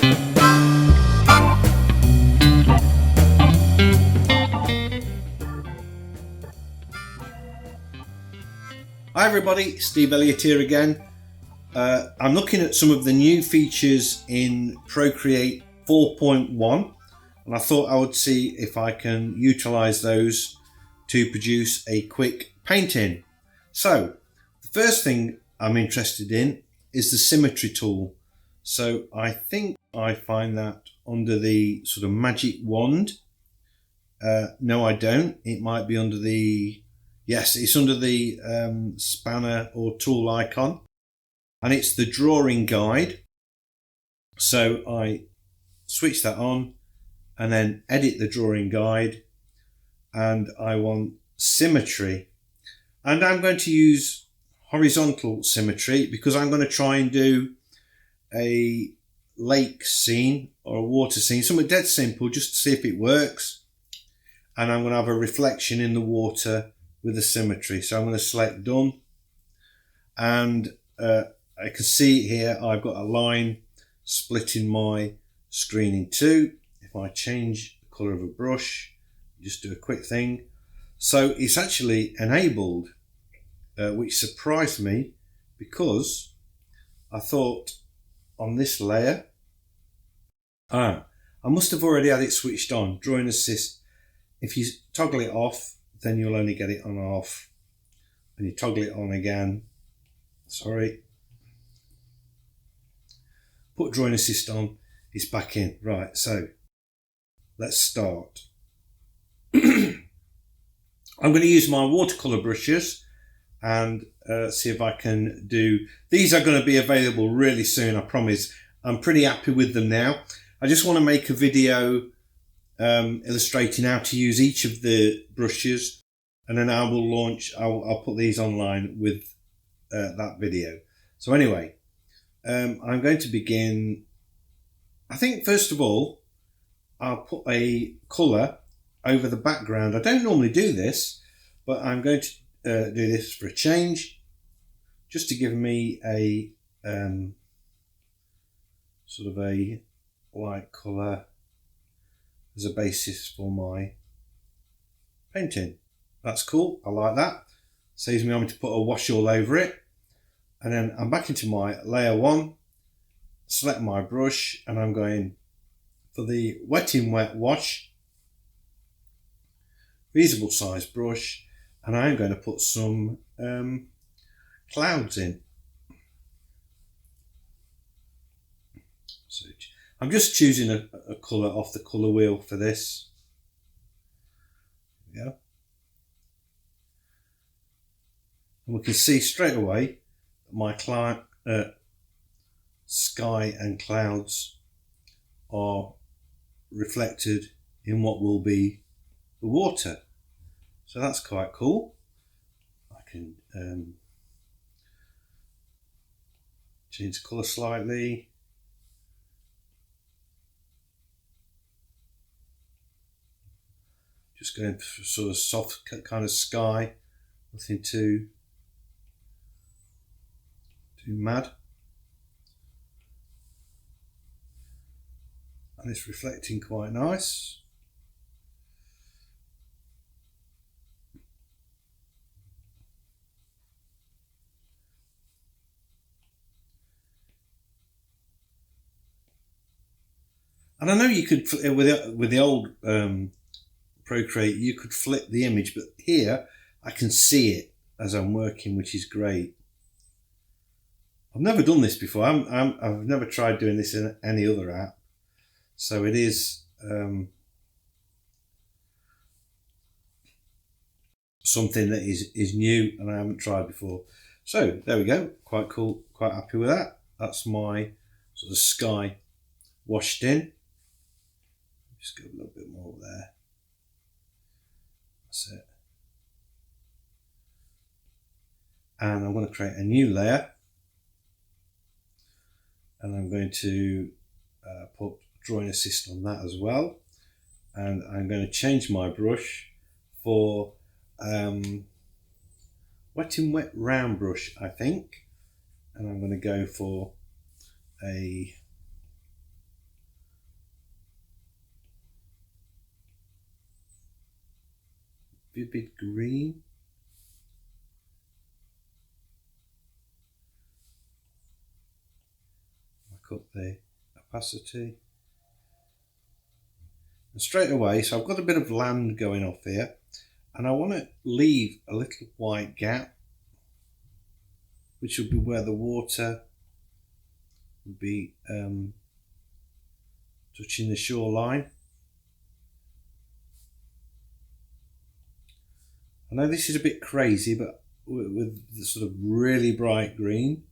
Hi everybody, Steve Elliott here again. I'm looking at some of the new features in Procreate 4.1 and I thought I would see if I can utilize those to produce a quick painting. So the first thing I'm interested in is the Symmetry tool. So I think I find that under the sort of magic wand. No, I don't. It might be under the, yes, it's under the spanner or tool icon, and it's the drawing guide. So I switch that on and then edit the drawing guide, and I want symmetry, and I'm going to use horizontal symmetry because I'm going to try and do a lake scene or a water scene, something dead simple, just to see if it works. And I'm going to have a reflection in the water with the symmetry. So I'm going to select done, and I can see here I've got a line splitting my screen in two. If I change the colour of a brush, just do a quick thing. So it's actually enabled, which surprised me because I thought on this layer, I must have already had it switched on, drawing assist. If you toggle it off, then you'll only get it on and off, and you toggle it on again. Sorry. Put drawing assist on, it's back in. Right, so let's start. I'm going to use my watercolour brushes and see if I can do, these are going to be available really soon, I promise. I'm pretty happy with them now. I just want to make a video illustrating how to use each of the brushes, and then I will launch, I'll put these online with that video. So anyway, I'm going to begin. I think first of all I'll put a colour over the background. I don't normally do this, but I'm going to do this for a change, just to give me a sort of a light colour as a basis for my painting. That's cool, I like that. Saves me having to put a wash all over it. And then I'm back into my layer one, select my brush, and I'm going for the wet in wet wash, reasonable size brush, and I'm going to put some clouds in. So I'm just choosing a colour off the colour wheel for this. There we go. And we can see straight away that my sky and clouds are reflected in what will be the water. So that's quite cool. I can change the colour slightly. Just going for sort of soft kind of sky, nothing too mad. And it's reflecting quite nice. And I know you could, with the old Procreate, you could flip the image, but here I can see it as I'm working, which is great. I've never done this before. I've never tried doing this in any other app, so it is something that is new and I haven't tried before. So there we go, quite cool, quite happy with that. That's my sort of sky washed in. Just go a little bit more there. That's it. And I'm going to create a new layer, and I'm going to put drawing assist on that as well, and I'm going to change my brush for wet in wet round brush, I think, and I'm going to go for a vivid green. Back up the opacity. And straight away, so I've got a bit of land going off here, and I want to leave a little white gap, which will be where the water will be touching the shoreline. I know this is a bit crazy, but with the sort of really bright green,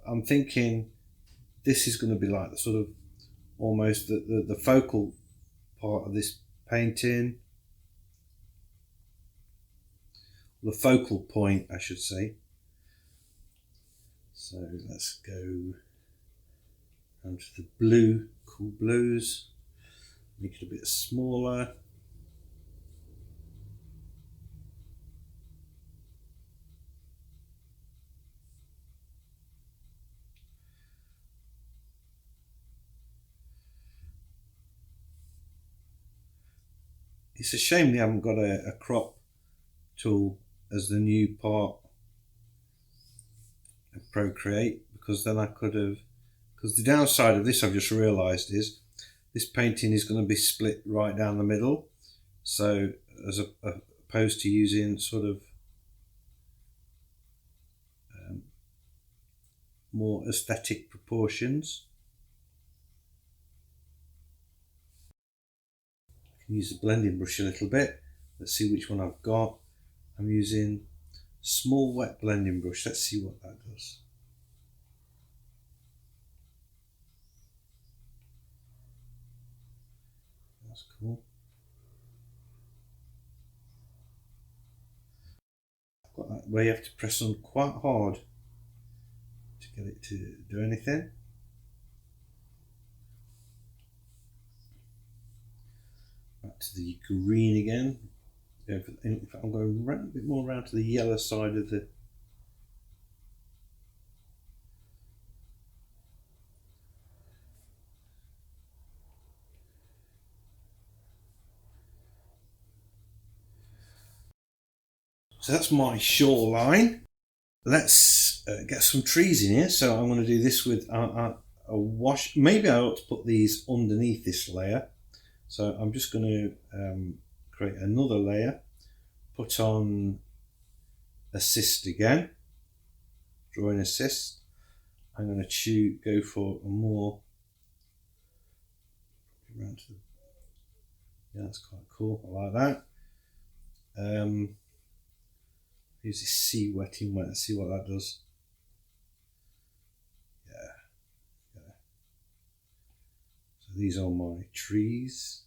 I'm thinking this is going to be like the sort of almost the focal part of this painting, the focal point, I should say. So let's go down to the blue, cool blues, make it a bit smaller. It's a shame they haven't got a crop tool as the new part of Procreate, because then I could have, because the downside of this I've just realised is this painting is going to be split right down the middle, so as opposed to using sort of more aesthetic proportions. I can use the blending brush a little bit. Let's see which one I've got. I'm using small wet blending brush. Let's see what that does. That's cool. I've got that where you have to press on quite hard to get it to do anything. Back to the green again. In fact, I'm going a bit more around to the yellow side of the So that's my shoreline. Let's get some trees in here. So I'm going to do this with a wash. Maybe I ought to put these underneath this layer. So I'm just going to create another layer, put on assist again, drawing assist. I'm going to go for a more around to the, yeah, that's quite cool. I like that. Use this sea wetting wet. Let's see what that does. Yeah. So these are my trees.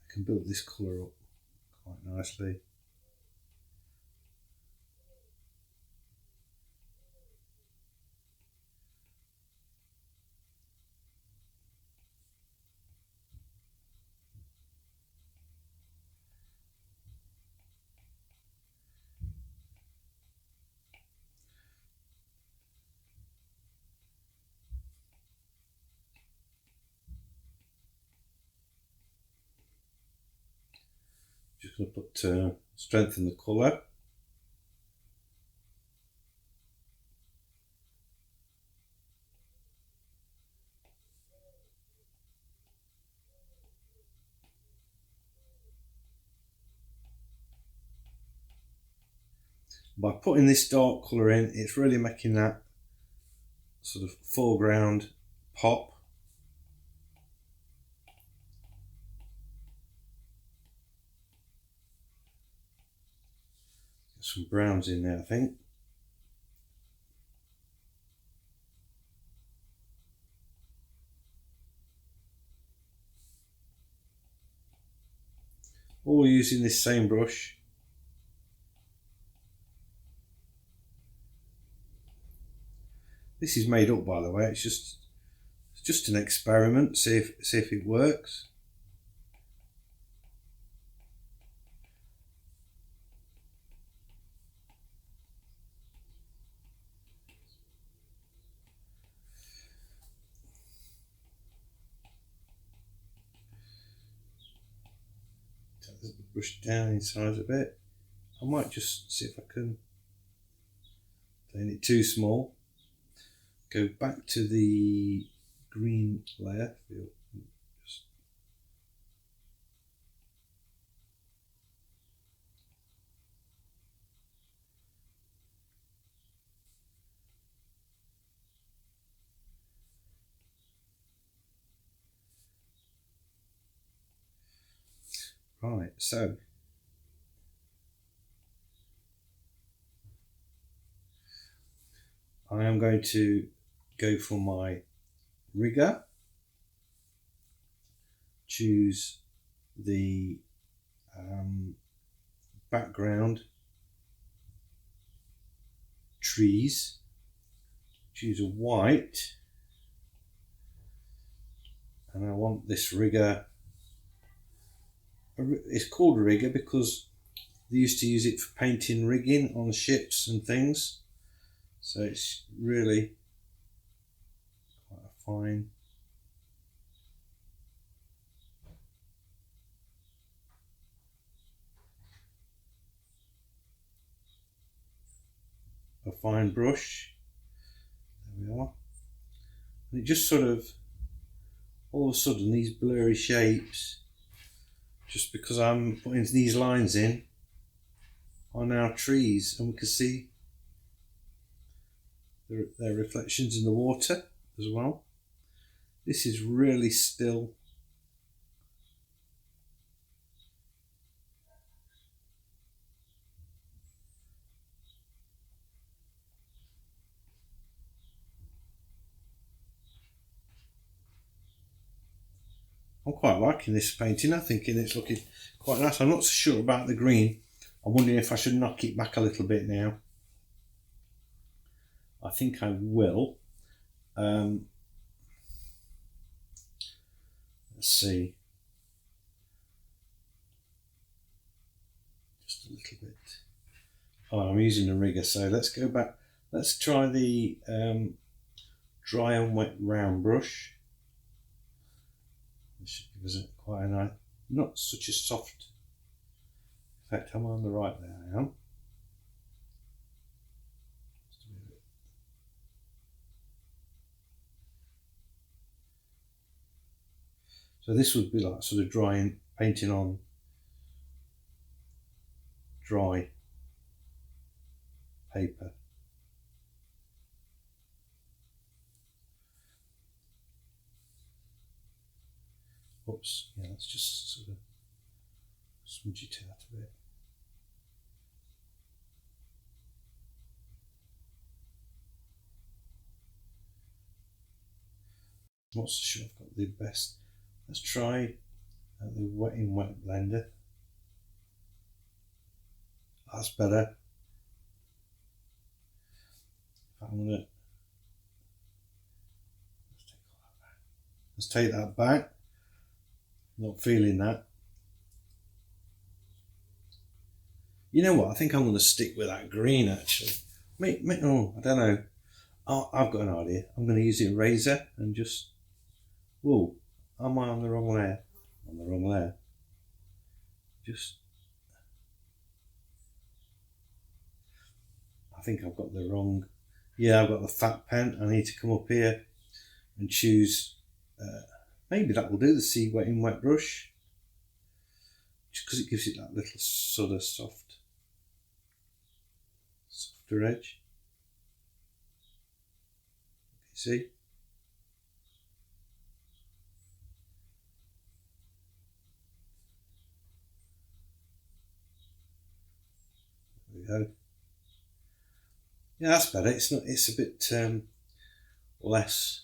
I can build this colour up quite nicely. Just going to put strengthen the colour. By putting this dark colour in, it's really making that sort of foreground pop. Get some browns in there, I think. All using this same brush. This is made up, by the way. It's just an experiment. See if it works. the brush down in size a bit. I might just see if I can turn it too small. Go back to the green layer. Just right, so I am going to go for my rigger, choose the background trees, choose a white, and I want this rigger. It's called rigger because they used to use it for painting rigging on ships and things, so it's really quite a fine brush. There we are. And it just sort of, all of a sudden, these blurry shapes, just because I'm putting these lines in, are now trees, and we can see their reflections in the water as well. This is really still. I'm quite liking this painting. I'm thinking it's looking quite nice. I'm not so sure about the green. I'm wondering if I should knock it back a little bit now. I think I will. Let's see. Just a little bit. Oh, I'm using a rigger, so let's go back. Let's try the dry and wet round brush. This should give us quite a nice, not such a soft effect. Am I on the right there? I am. So this would be like sort of drying, painting on dry paper. Oops, yeah, let's just sort of smudge it out a bit. I'm not so sure I've got the best. Let's try the wet in wet blender. That's better. Let's take that back. Not feeling that. You know what? I think I'm going to stick with that green actually. Oh, I don't know. Oh, I've got an idea. I'm going to use the eraser and just. Whoa, am I on the wrong layer? On the wrong layer. Just. I think I've got the wrong. Yeah, I've got the fat pen. I need to come up here and choose. Maybe that will do, the sea wet in wet brush, just because it gives it that little sort of softer edge. You see? There we go. Yeah, that's better. It's not. It's a bit less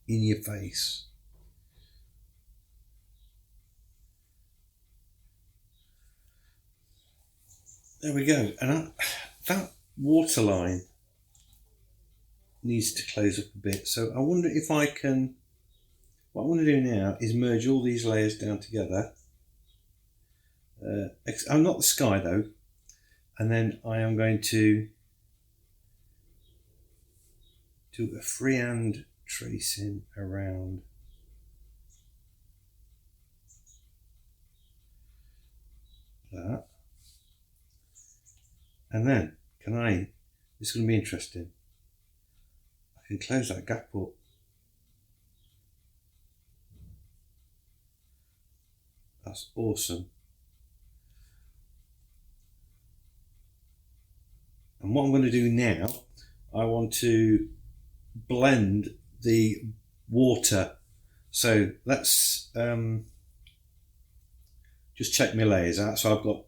in your face. There we go. And that waterline needs to close up a bit. So I wonder if I can. What I want to do now is merge all these layers down together. I'm not the sky though. And then I am going to do a freehand tracing around that. And then, this is going to be interesting. I can close that gap up. That's awesome. And what I'm going to do now, I want to blend the water. So let's just check my layers out. So I've got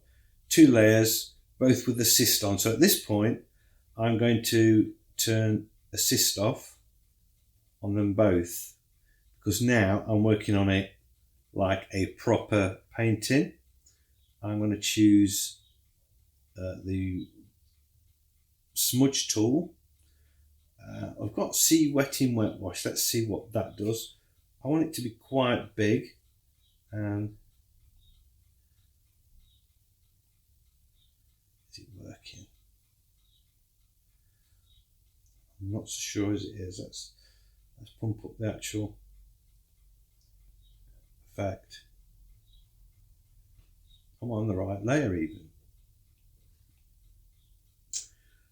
2 layers, both with assist on. So at this point, I'm going to turn assist off on them both, because now I'm working on it like a proper painting. I'm going to choose the smudge tool. I've got see wetting wet wash. Let's see what that does. I want it to be quite big, and is it working? I'm not so sure as it is. Let's pump up the actual effect. I'm on the right layer even.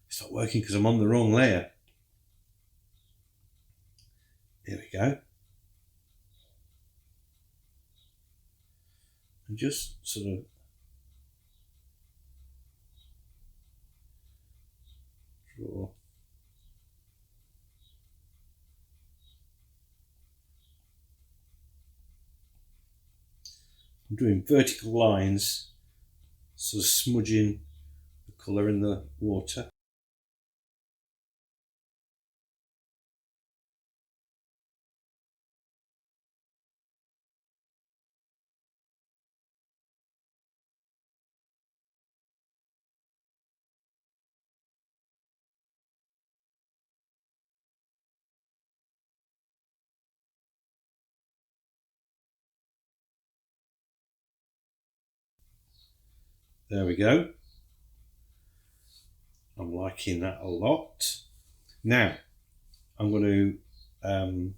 It's not working because I'm on the wrong layer. Here we go. And just sort of draw. I'm doing vertical lines, sort of smudging the colour in the water. There we go. I'm liking that a lot. Now, I'm going to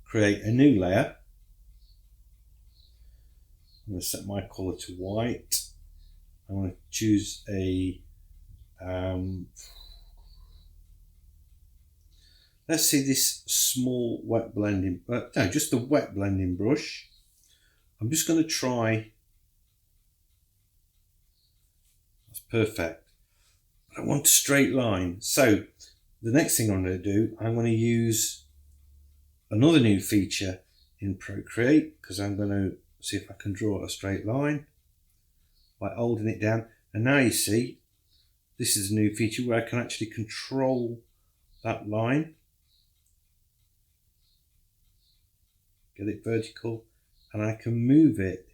create a new layer. I'm going to set my colour to white. I'm going to choose a let's see this small wet blending, no, just the wet blending brush. I'm just going to try. That's perfect. But I want a straight line. So the next thing I'm going to do, I'm going to use another new feature in Procreate, because I'm going to see if I can draw a straight line by holding it down. And now you see, this is a new feature where I can actually control that line. Get it vertical, and I can move it.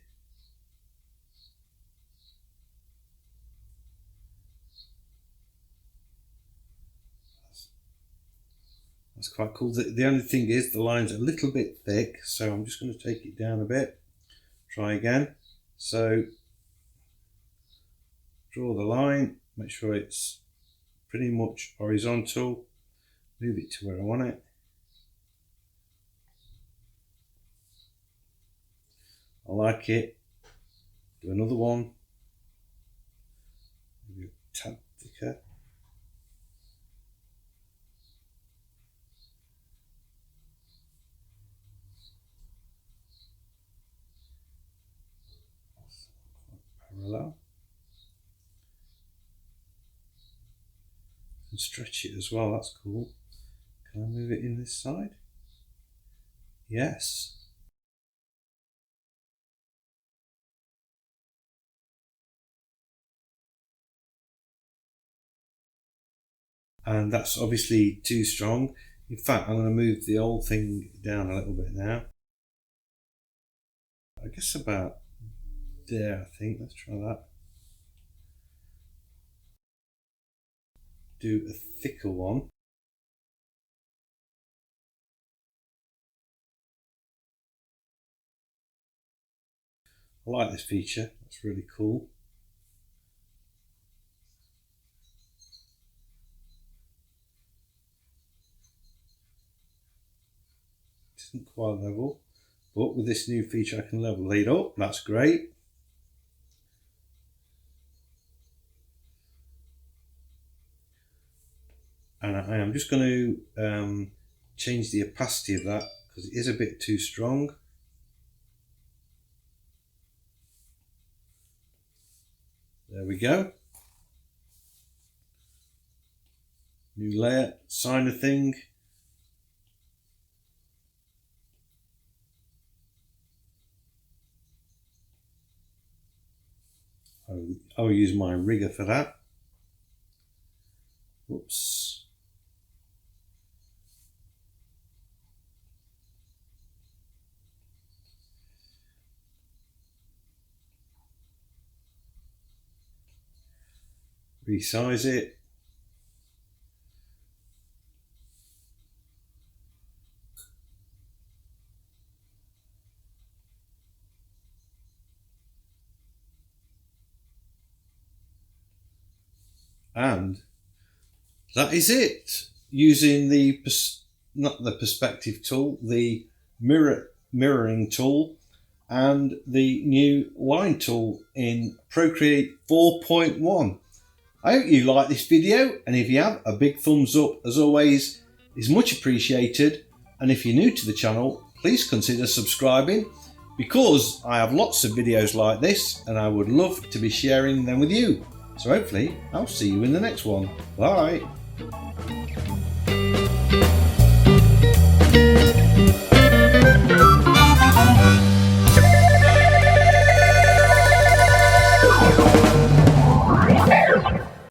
That's quite cool. The only thing is the line's a little bit thick, so I'm just going to take it down a bit. Try again. So draw the line, make sure it's pretty much horizontal, move it to where I want it. I like it. Do another one, maybe a tad thicker. Parallel. And stretch it as well, that's cool. Can I move it in this side? Yes. And that's obviously too strong. In fact, I'm going to move the whole thing down a little bit now. I guess about there, I think. Let's try that. Do a thicker one. I like this feature, that's really cool. It isn't quite level, but with this new feature I can level it up, that's great. And I am just going to change the opacity of that because it is a bit too strong. There we go. New layer, sign a thing. I'll use my rigger for that. Whoops. Resize it. And that is it. Using the not the perspective tool, the mirroring tool, and the new line tool in Procreate 4.1. I hope you like this video, and if you have, a big thumbs up as always is much appreciated. And if you're new to the channel, please consider subscribing, because I have lots of videos like this and I would love to be sharing them with you. So hopefully I'll see you in the next one. Bye.